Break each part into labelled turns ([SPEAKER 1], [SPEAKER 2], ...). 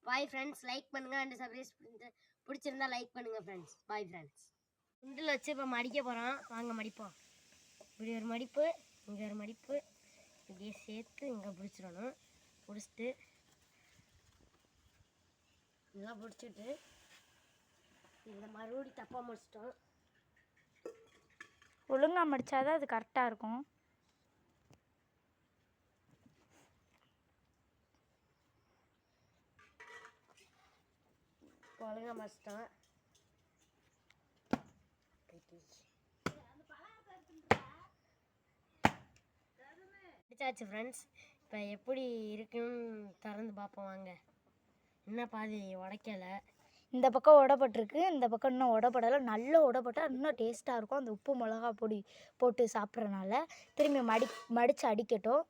[SPEAKER 1] பாய் friends, like பண்ணுங்க and subscribe பிடிச்சிருந்தா like பண்ணுங்க ஃப்ரெண்ட்ஸ். Bye friends. குண்டில் வச்சு இப்போ மடிக்க போகிறோம், வாங்க மடிப்போம். இப்படி ஒரு மடிப்பு, இங்கே ஒரு மடிப்பு, இப்படியே சேர்த்து இங்கே பிடிச்சிடணும். பிடிச்சிட்டு இதெல்லாம் பிடிச்சிட்டு இந்த மறுபடி தப்பாக முடிச்சிட்டோம்.
[SPEAKER 2] ஒழுங்காக மடித்தாதான் அது கரெக்டாக இருக்கும்.
[SPEAKER 1] ஒழுங்காக மடிச்சிட்டோம். பிடிச்சாச்சு ஃப்ரெண்ட்ஸ். இப்போ எப்படி இருக்குன்னு திறந்து பார்ப்போம் வாங்க. இன்னும் பாதி உடைக்கலை.
[SPEAKER 2] இந்த பக்கம் உடப்பட்டிருக்கு, இந்த பக்கம் இன்னும் உடப்படலை. நல்லா உடப்பட்டால் இன்னும் டேஸ்ட்டாக இருக்கும். அந்த உப்பு மிளகா பொடி போட்டு சாப்பிட்றனால திரும்பி மடித்து அடிக்கட்டும்.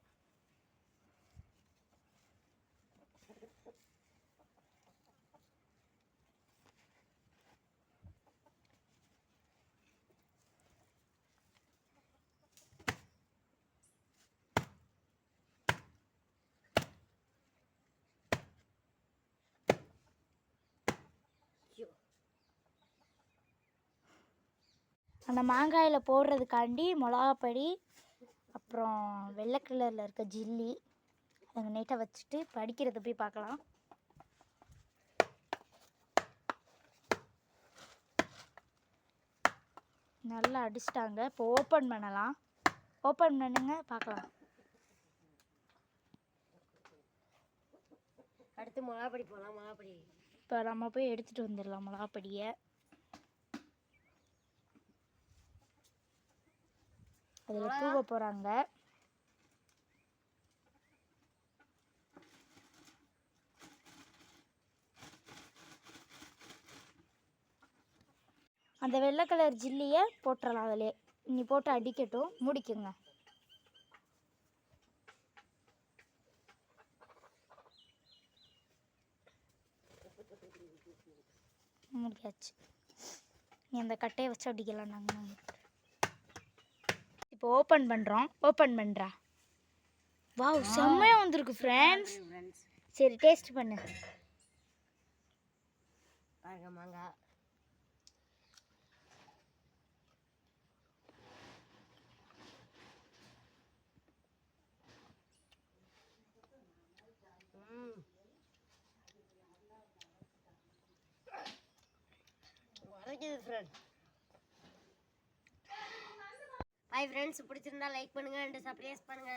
[SPEAKER 2] அந்த மாங்காயில் போடுறதுக்காண்டி மிளகாப்பொடி, அப்புறம் வெள்ளை கலரில் இருக்க ஜில்லி அங்கே நீட்டாக வச்சுட்டு படிக்கிறத போய் பார்க்கலாம். நல்லா அடிச்சிட்டாங்க. இப்போ ஓப்பன் பண்ணலாம். ஓப்பன் பண்ணுங்க பார்க்கலாம்.
[SPEAKER 1] அடுத்து மிளகாப்பொடி போடலாம். மிளகாப்பொடி
[SPEAKER 2] இப்போ நம்ம போய் எடுத்துகிட்டு வந்துடலாம் மிளகாப்பொடியை. அதில் தூவ போகிறாங்க. அந்த வெள்ளை கலர் ஜில்லியை போட்டுடலாம் அதிலே. இனி போட்டு அடிக்கட்டும். முடிக்குங்க. முடிக்காச்சு. நீ அந்த கட்டையை வச்சு அடிக்கலாம். நாங்கள் இப்போ ஓப்பன் பண்ணுறோம். ஓப்பன் பண்ணுறா. வாவ், செம்மையாக வந்திருக்கு ஃப்ரெண்ட்ஸ். சரி, டேஸ்ட் பண்ணு.
[SPEAKER 1] பாருங்க மாங்காய். வரைக்குது ஃப்ரெண்ட். ஹாய் ஃப்ரெண்ட்ஸ், பிடிச்சிருந்தா லைக் பண்ணுங்க அண்ட் சப்ஸ்கிரைப் பண்ணுங்க.